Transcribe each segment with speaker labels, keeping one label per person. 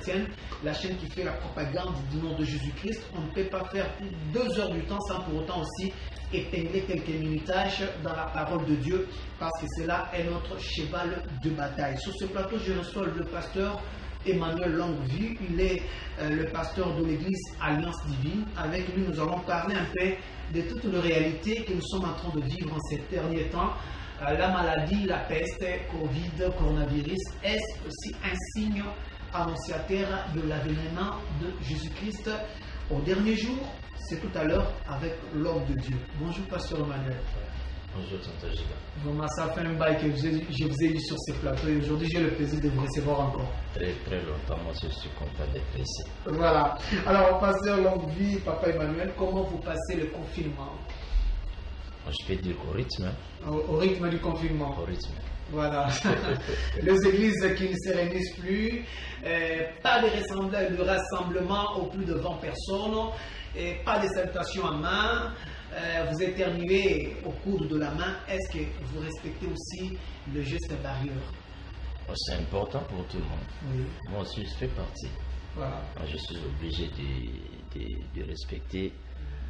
Speaker 1: chrétienne, la chaîne qui fait la propagande du nom de Jésus-Christ. On ne peut pas faire plus de 2 heures du temps sans pour autant aussi épingler quelques minutages dans la parole de Dieu, parce que cela est notre cheval de bataille. Sur ce plateau, je reçois le pasteur Emmanuel Longuevue. Il est le pasteur de l'église Alliance Divine. Avec lui, nous allons parler un peu de toutes les réalités que nous sommes en train de vivre en ces derniers temps. La maladie, la peste, Covid, coronavirus, est aussi un signe annonciateur de l'avènement de Jésus-Christ au dernier jour. C'est tout à l'heure avec l'homme de Dieu. Bonjour, pasteur Emmanuel.
Speaker 2: Bonjour, Tonton Giga.
Speaker 1: Vraiment, ça fait un bail que je vous ai eu sur ces plateaux et aujourd'hui j'ai le plaisir de vous recevoir encore.
Speaker 2: Très longtemps, moi je suis content d'être ici.
Speaker 1: Voilà. Alors, pasteur Longuevue, papa Emmanuel, comment vous passez le confinement?
Speaker 2: Je peux dire au rythme.
Speaker 1: Au rythme du confinement.
Speaker 2: Au rythme.
Speaker 1: Voilà. Les églises qui ne se réunissent plus, pas de rassemblement au plus de 20 personnes, pas de salutations à main. Vous éternuez au coude de la main. Est-ce que vous respectez aussi le geste barrière?
Speaker 2: C'est important pour tout le monde.
Speaker 1: Oui.
Speaker 2: Moi aussi, je fais partie.
Speaker 1: Voilà.
Speaker 2: Moi, je suis obligé de respecter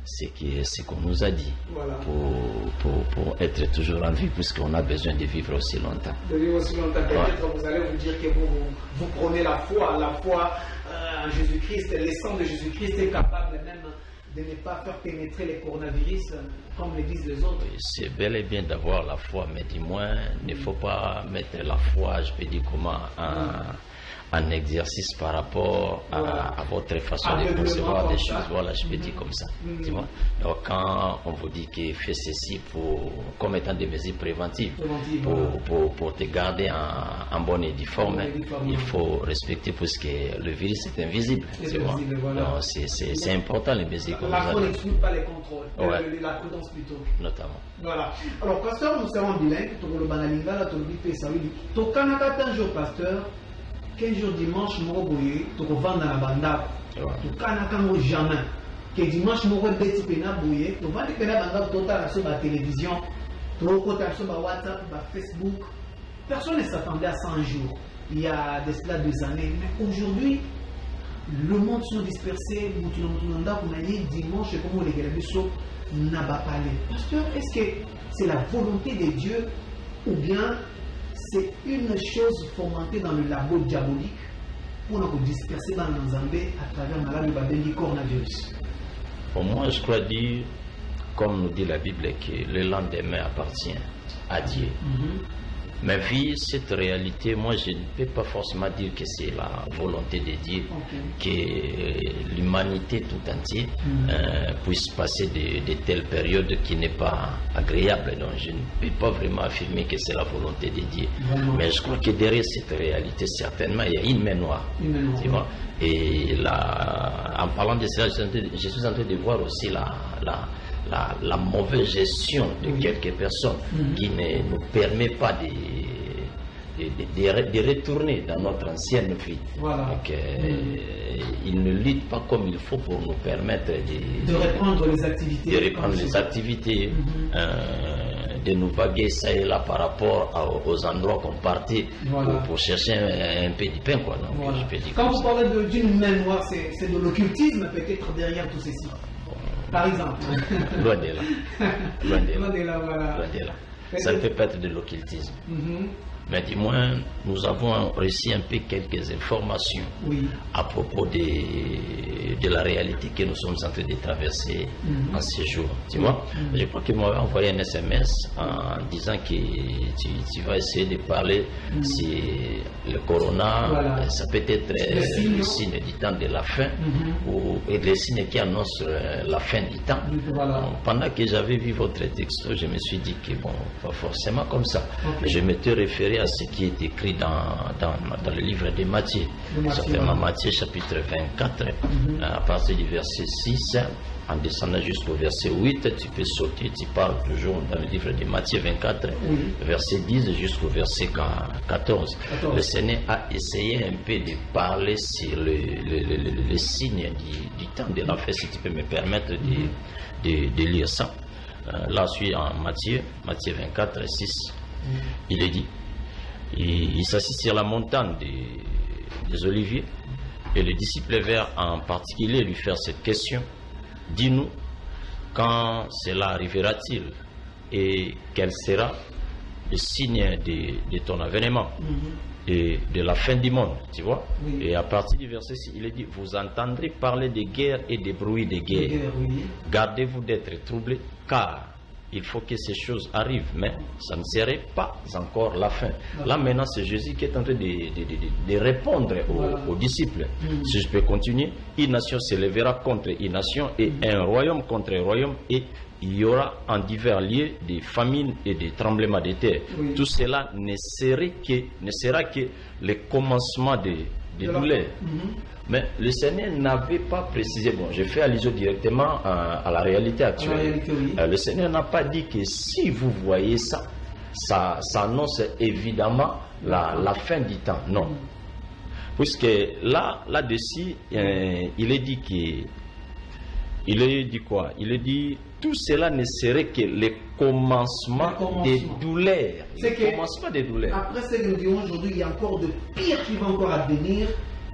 Speaker 2: ce qu'on nous a dit,
Speaker 1: voilà,
Speaker 2: pour être toujours en vie, puisqu'on a besoin de vivre aussi longtemps.
Speaker 1: De vivre aussi longtemps. Peut-être vous allez vous dire que vous prenez la foi en Jésus-Christ. Le sang de Jésus-Christ est capable même de ne pas faire pénétrer les coronavirus comme le disent les autres.
Speaker 2: C'est bel et bien d'avoir la foi, mais du moins, il ne faut pas mettre la foi, je peux dire comment, en exercice par rapport à votre façon de concevoir des choses. Voilà, je peux dire comme ça. Tu vois? Donc, quand on vous dit qu'il fait ceci comme étant des mesures préventives, pour te garder en bonne et due forme, il faut respecter, puisque le virus est invisible.
Speaker 1: Voilà.
Speaker 2: C'est important, les mesures comme ça.
Speaker 1: La foi n'exclut pas les contrôles, la prudence plutôt.
Speaker 2: Notamment.
Speaker 1: Voilà. Alors, pasteur, nous serons bilingues. Le Banalingala, un jour, pasteur. 15 jours dimanche, moko boye, tu revends dans la banda. Tu kanaka jamais. Que dimanche, moko beti pena boye, tu vas te pena banda total sur la télévision, tu vas sur la WhatsApp, la Facebook. Personne ne s'attendait à 100 jours. Il y a de cela 2 années. Mais aujourd'hui, le monde sont dispersés. Dimanche, comme les Galabiso n'a pas parlé. Pasteur, est-ce que c'est la volonté de Dieu ou bien c'est une chose fomentée dans le labo diabolique pour nous disperser dans l'Anzambé à travers la maladie du coronavirus?
Speaker 2: Pour moi, je crois dire, comme nous dit la Bible, que le lendemain appartient à Dieu. Mais vu cette réalité, moi je ne peux pas forcément dire que c'est la volonté de Dieu que l'humanité tout entière puisse passer de telles périodes qui n'est pas agréable. Donc je ne peux pas vraiment affirmer que c'est la volonté de Dieu. Mais je crois que derrière cette réalité, certainement, il y a une main noire. Tu vois? Et là, en parlant de cela, je suis en train de voir aussi la mauvaise gestion de quelques personnes qui ne nous permet pas de retourner dans notre ancienne vie.
Speaker 1: Voilà.
Speaker 2: Donc, ils ne luttent pas comme il faut pour nous permettre
Speaker 1: de reprendre les activités.
Speaker 2: De nous vaguer ça et là par rapport aux endroits qu'on partait pour chercher un peu de pain. Quoi. Donc, je peux dire
Speaker 1: quand vous parlez d'une main noire, c'est de l'occultisme peut-être derrière tout ceci. Par exemple.
Speaker 2: Loin de là. Loin de là.
Speaker 1: Voilà.
Speaker 2: Loin de là. Ça ne peut pas être de l'occultisme. Mais du moins, nous avons reçu un peu quelques informations à propos de la réalité que nous sommes en train de traverser en ces jours. Tu vois? Je crois qu'il m'avait envoyé un SMS en disant que tu vas essayer de parler si le corona, ça peut être le signe du temps de la fin ou le signe qui annonce la fin du temps. Pendant que j'avais vu votre texto, je me suis dit que bon, pas forcément comme ça. Je m'étais référé à ce qui est écrit dans le livre de Matthieu, certainement Matthieu chapitre 24, à partir du verset 6, en descendant jusqu'au verset 8, tu peux sauter, tu parles toujours dans le livre de Matthieu 24, verset 10 jusqu'au verset 14. Le Seigneur a essayé un peu de parler sur le signe du temps de la fête, si tu peux me permettre de lire ça. Là, je suis en Matthieu 24, 6. Il est dit, il s'assit sur la montagne des Oliviers Et le disciple vers en particulier lui faire cette question. Dis-nous, quand cela arrivera-t-il et quel sera le signe de ton avènement et de la fin du monde, tu vois. Et à partir du verset 6, il est dit, vous entendrez parler de guerre et des bruits de guerre. Gardez-vous d'être troublés, car il faut que ces choses arrivent, mais ça ne serait pas encore la fin. Là maintenant, c'est Jésus qui est en train de répondre aux disciples. Si je peux continuer, une nation se lèvera contre une nation et un royaume contre un royaume, et il y aura en divers lieux des famines et des tremblements de terre. Tout cela ne sera que le commencement des douleurs. Mais le Seigneur n'avait pas précisé, bon, je fais allusion directement à la réalité actuelle. Le Seigneur n'a pas dit que si vous voyez ça, ça annonce évidemment la fin du temps. Non. Puisque là-dessus, il est dit que, il est dit quoi? Il est dit, tout cela ne serait que le commencement des douleurs. Le commencement des douleurs.
Speaker 1: Après ce que nous disons aujourd'hui, il y a encore de pire qui va encore advenir,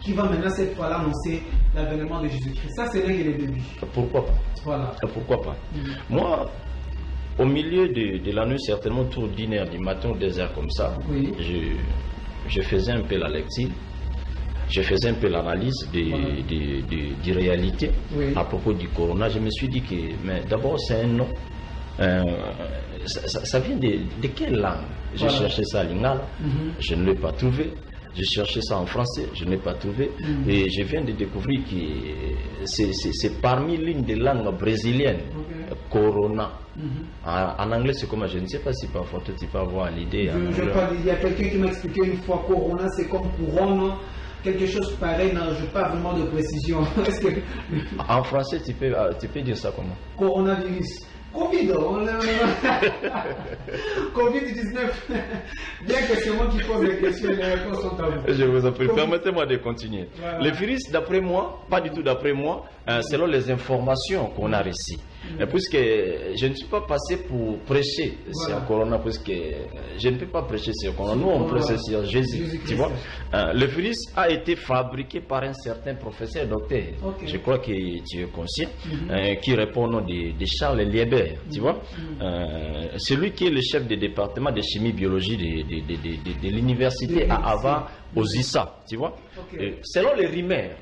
Speaker 1: qui va maintenant cette fois-là annoncer l'avènement de Jésus-Christ. Ça, c'est là qu'il est le début.
Speaker 2: Pourquoi pas? Voilà. Pourquoi pas? Moi, au milieu de la nuit, certainement autour d'une heure du matin, 2 heures comme ça, je faisais un peu la lecture. Je faisais un peu l'analyse de réalité à propos du corona. Je me suis dit que, mais d'abord, c'est un nom. Ça vient de quelle langue? J'ai cherché ça à Lingala, je ne l'ai pas trouvé. J'ai cherché ça en français, je ne l'ai pas trouvé. Et je viens de découvrir que c'est parmi l'une des langues brésiliennes, corona. En anglais, c'est comment? Je ne sais pas si parfois tu peux avoir l'idée.
Speaker 1: Il y a quelqu'un qui m'a expliqué une fois, corona, c'est comme couronne. Quelque chose pareil, non, je n'ai pas vraiment de précision.
Speaker 2: En français, tu peux dire ça comment?
Speaker 1: Coronavirus. Covid, Covid-19. Bien que c'est moi qui pose les questions, les réponses sont à vous.
Speaker 2: Je vous en prie, permettez-moi de continuer. Voilà. Le virus, d'après moi, pas du tout d'après moi, selon les informations qu'on a reçues. Puisque je ne suis pas passé pour prêcher sur Corona, puisque je ne peux pas prêcher sur Corona. Nous, on prêche sur Jésus. Tu vois? Le virus a été fabriqué par un certain professeur docteur. Je crois que tu es conscient, qui répond au nom de Charles Lieber. Tu vois? C'est lui qui est le chef du département de chimie biologie de l'université à Ava, aux ISA. Tu vois? Selon les rumeurs,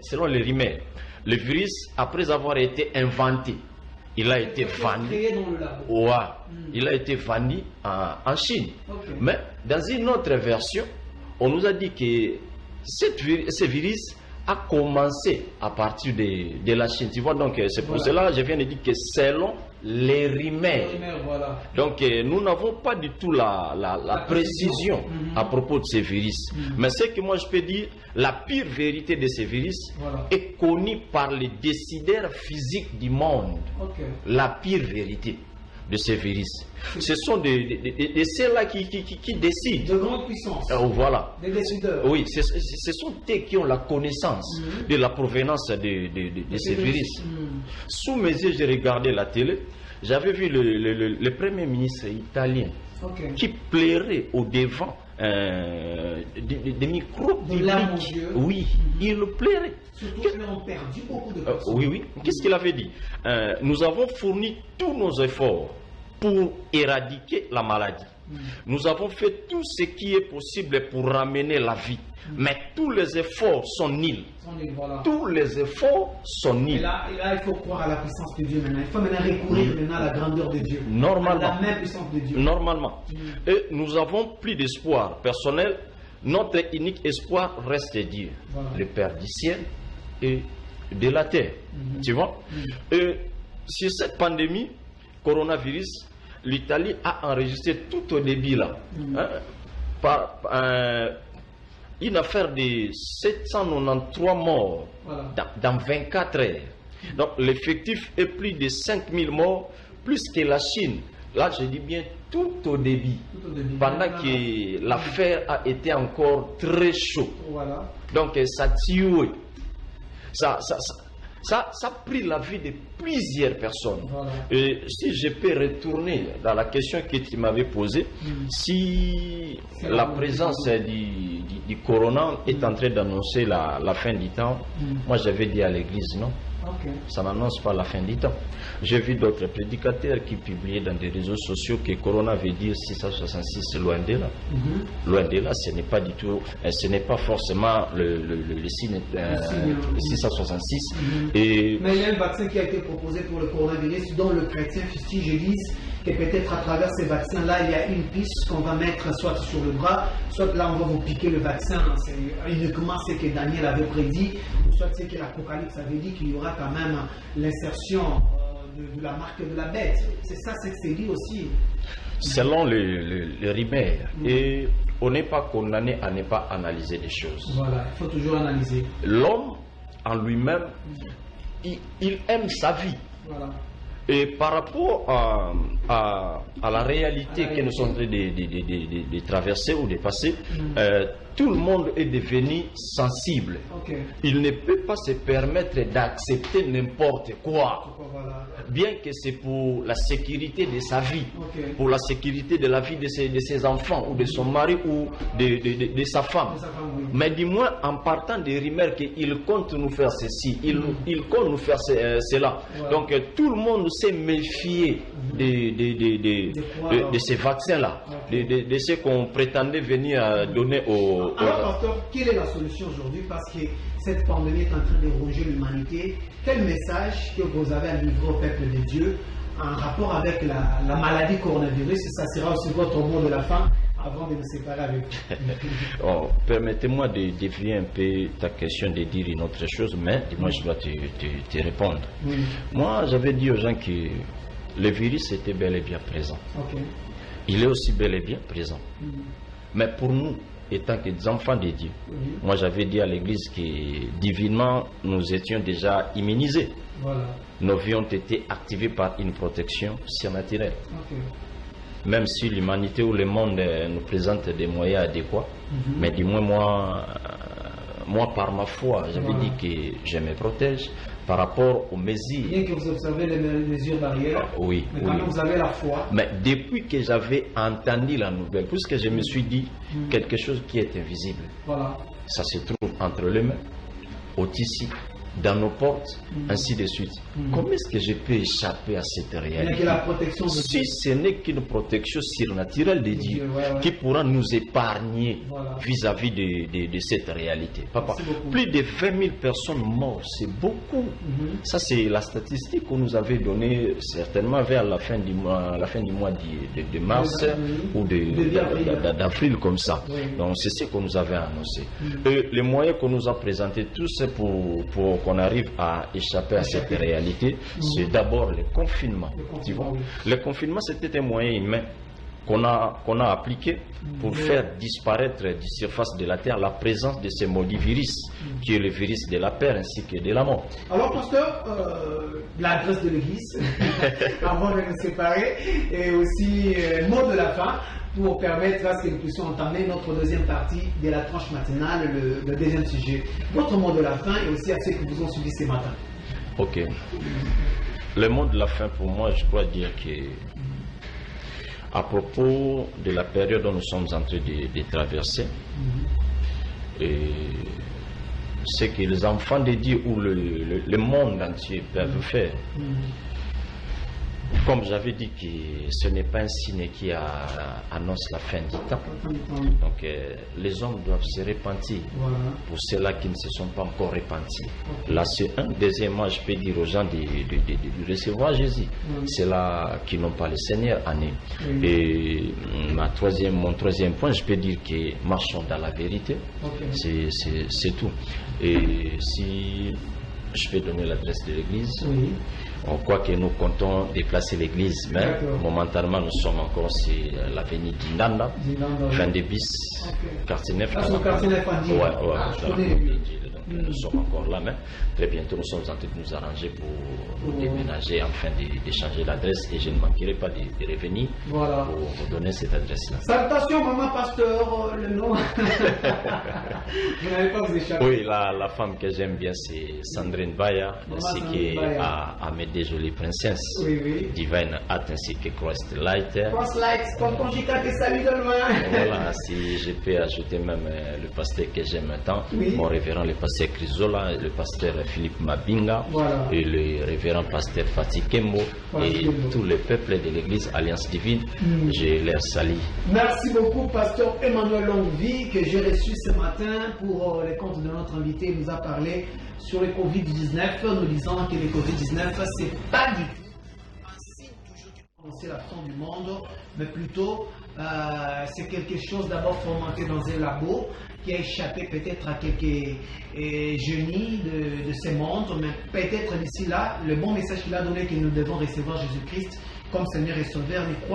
Speaker 2: le virus, après avoir été inventé, il a été vendu. Il a été vendu en Chine. Mais dans une autre version, on nous a dit que ce virus a commencé à partir de la Chine. Tu vois, donc c'est pour cela que je viens de dire que selon les rumeurs. Donc nous n'avons pas du tout la précision à propos de ces virus. Mais ce que moi je peux dire, la pire vérité de ces virus est connue par les décideurs physiques du monde. La pire vérité de ces virus. Ce sont ceux-là qui décident.
Speaker 1: De grandes puissances.
Speaker 2: Voilà.
Speaker 1: Des décideurs.
Speaker 2: Oui, ce sont eux qui ont la connaissance de la provenance de ces virus. Sous mes yeux, j'ai regardé la télé. J'avais vu le premier ministre italien qui plairait au devant des micros publics. Oui, il le plairait.
Speaker 1: Surtout qu'ils ont perdu beaucoup de personnes.
Speaker 2: Oui. Qu'est-ce qu'il avait dit? Nous avons fourni tous nos efforts pour éradiquer la maladie. Nous avons fait tout ce qui est possible pour ramener la vie. Mais tous les efforts sont nuls. Tous les efforts sont nuls.
Speaker 1: Et là, il faut croire à la puissance de Dieu maintenant. Il faut maintenant recourir maintenant à la grandeur de Dieu.
Speaker 2: Normalement.
Speaker 1: À la même puissance de Dieu.
Speaker 2: Normalement. Et nous avons plus d'espoir personnel. Notre unique espoir reste Dieu. Le Père du ciel et de la terre. Tu vois? Et sur cette pandémie, coronavirus, l'Italie a enregistré tout au début là, une affaire de 793 morts dans 24 heures. Donc l'effectif est plus de 5000 morts, plus que la Chine. Là, je dis bien tout au début, pendant que l'affaire a été encore très chaude. Donc ça tue. Ça a pris la vie de plusieurs personnes. Et si je peux retourner dans la question que tu m'avais posée, si la présence du corona est en train d'annoncer la fin du temps, moi j'avais dit à l'église non. Ça n'annonce pas la fin du temps. J'ai vu d'autres prédicateurs qui publiaient dans des réseaux sociaux que Corona veut dire 666, loin de là. Loin de là, ce n'est pas du tout, ce n'est pas forcément le signe 666. Et
Speaker 1: mais il y a un vaccin qui a été proposé pour le coronavirus dont le chrétien fustige et dise que peut-être à travers ces vaccins-là, il y a une piste qu'on va mettre soit sur le bras, soit là on va vous piquer le vaccin. C'est uniquement ce que Daniel avait prédit, soit ce que l'Apocalypse avait dit qu'il y aura quand même l'insertion de la marque de la bête. C'est ça, c'est que c'est dit aussi.
Speaker 2: Selon les rumeurs, et on n'est pas condamné à ne pas analyser des choses.
Speaker 1: Voilà, il faut toujours analyser.
Speaker 2: L'homme en lui-même, il aime sa vie.
Speaker 1: Voilà.
Speaker 2: Et par rapport à la réalité que nous sommes en train de traverser ou de passer, tout le monde est devenu sensible. Il ne peut pas se permettre d'accepter n'importe quoi, bien que c'est pour la sécurité de sa vie, pour la sécurité de la vie de ses enfants, ou de son mari, ou de sa femme. Mais du moins, en partant des rumeurs qu'il compte nous faire ceci, il compte nous faire cela. Donc tout le monde s'est méfié de ces vaccins-là, de ce qu'on prétendait venir donner aux...
Speaker 1: Alors, pasteur, quelle est la solution aujourd'hui? Parce que cette pandémie est en train de ronger l'humanité. Quel message que vous avez à livrer au peuple de Dieu en rapport avec la maladie coronavirus? Ça sera aussi votre mot de la fin avant de nous séparer avec vous.
Speaker 2: Permettez-moi de dévier un peu ta question, de dire une autre chose, mais moi je dois te répondre. Moi, j'avais dit aux gens que le virus était bel et bien présent. Il est aussi bel et bien présent. Mais pour nous, étant que des enfants de Dieu, moi j'avais dit à l'église que divinement nous étions déjà immunisés. Nos vies ont été activées par une protection surnaturelle. Même si l'humanité ou le monde nous présente des moyens adéquats, mais du moins moi par ma foi, j'avais dit que je me protège par rapport aux mesures.
Speaker 1: Bien que vous observez les mesures barrières,
Speaker 2: oui,
Speaker 1: mais quand vous avez la foi.
Speaker 2: Mais depuis que j'avais entendu la nouvelle, puisque je me suis dit quelque chose qui est invisible, ça se trouve entre les mains, au tissu, dans nos portes, ainsi de suite. Comment est-ce que je peux échapper à cette réalité? Si ce n'est qu'une protection surnaturelle de Dieu qui pourra nous épargner vis-à-vis de cette réalité. Papa, plus de 20 000 personnes mortes, c'est beaucoup. Ça, c'est la statistique qu'on nous avait donnée certainement vers la fin du mois, de mars ou d'avril comme ça. Donc, c'est ce qu'on nous avait annoncé. Et les moyens qu'on nous a présentés tous pour qu'on arrive à échapper à cette réalité, c'est d'abord le confinement. Tu vois, le confinement, c'était un moyen humain qu'on a appliqué pour faire disparaître du surface de la terre la présence de ce maudit virus, qui est le virus de la peur ainsi que de la mort.
Speaker 1: Alors, pasteur, l'adresse de l'église, avant de nous séparer, et aussi mot de la fin, pour permettre à ce que nous puissions entamer notre deuxième partie de la tranche matinale, le deuxième sujet. Votre mot de la fin et aussi à ceux qui vous ont suivi ce matin.
Speaker 2: Ok. Le mot de la fin pour moi, je dois dire que à propos de la période dont nous sommes en train de traverser, et ce que les enfants de Dieu ou le monde entier peuvent faire, comme j'avais dit que ce n'est pas un signe qui annonce la fin du temps. Donc les hommes doivent se repentir pour ceux-là qui ne se sont pas encore repentis. Là c'est un. Deuxièmement, je peux dire aux gens de recevoir Jésus. Ceux-là qui n'ont pas le Seigneur en eux. Et mon troisième point, je peux dire que marchons dans la vérité. C'est tout. Et si je peux donner l'adresse de l'église. On croit que nous comptons déplacer l'église, mais momentanément nous sommes encore sur l'avenue d'Indanda, 22 bis, quartier 9.
Speaker 1: Quartier 9 à
Speaker 2: nous sommes encore là, mais très bientôt nous sommes en train de nous arranger pour déménager, afin de changer l'adresse, et je ne manquerai pas de revenir pour vous donner cette adresse-là.
Speaker 1: Salutations, maman pasteur, le nom. Vous n'avez pas vous échapper.
Speaker 2: Oui, la femme que j'aime bien, c'est Sandrine Baya, ainsi qu'à mes deux jolies princesses, Divine Hat, ainsi que Christ Light.
Speaker 1: Tonton Jika te salue de loin.
Speaker 2: Voilà, si je peux ajouter même le pasteur que j'aime tant, mon révérend le pasteur Crisola, le pasteur Philippe Mabinga, et le révérend pasteur Fatih Kembo, et tout le peuple de l'église Alliance Divine, je leur salue.
Speaker 1: Merci beaucoup, pasteur Emmanuel Longvie, que j'ai reçu ce matin pour les comptes de notre invité. Il nous a parlé sur le Covid-19, nous disant que le Covid-19, c'est pas du tout c'est la fin du monde, mais plutôt c'est quelque chose d'abord fomenté dans un labo qui a échappé peut-être à quelques génies de ce monde, mais peut-être d'ici là, le bon message qu'il a donné que nous devons recevoir Jésus-Christ comme Seigneur et Sauveur.